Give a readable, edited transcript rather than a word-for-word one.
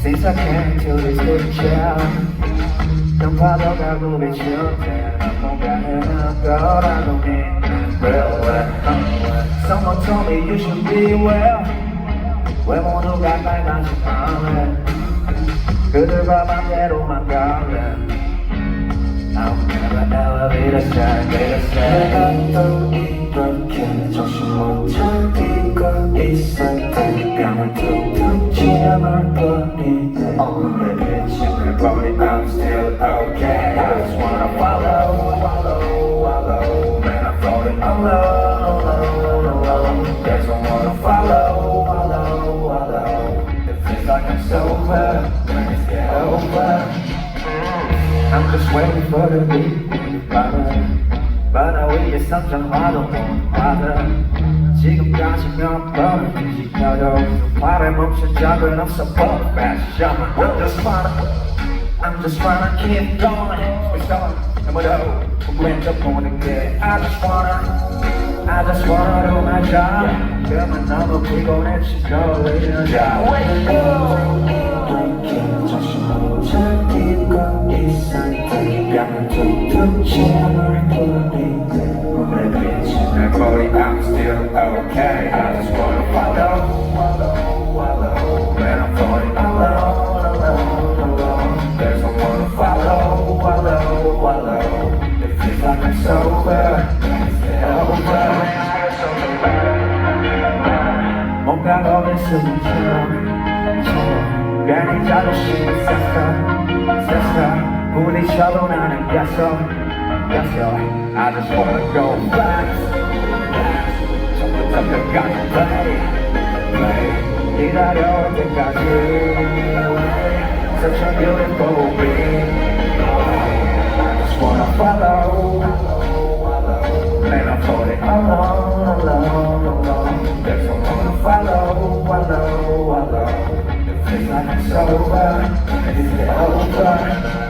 Since I came to this picture, don't follow that movie children. I'm gonna go down in real well. Someone told me you should be well. 왜 모두가 빨간색 밤에 그들과 맘대로만 가래. I'll never elevate a step. 내가 또 이렇게 정신 못 차리고 있을 테니까 툭툭 치어버리네. 오늘의 빛을 버리 I'm still okay. I just wanna follow. Man, I'm floating alone. There's no one to follow. It feels like I'm sober. When it's get over. I'm just waiting for the beat 바다 위에 선장화도 못 받아 지금까지 몇 번을 뒤집혀도 발에 멈춘 적은 없어 but fashion I'm just trying to keep going 아무도 왼쪽 보는 게 I just wanna do my job 그만 너무 피곤해 지고 있는 자 Wake up 정신 못 차리고 있을 테니까 툭툭 치어버리네 오늘 빛을 버리 I'm still okay I just wanna follow When I'm floating alone There's no one to follow It feels like I'm sober It's over 뭔가 겁을 쓰는 괜히 자존심을 셌어 부딪혀도 나는 깼어 I just wanna go fast 처음부터 끝까지 play 기다려올 때까지 Such a beautiful being I just wanna follow Man, I'm floating alone There's no one to follow It feels like I'm sober, and it's over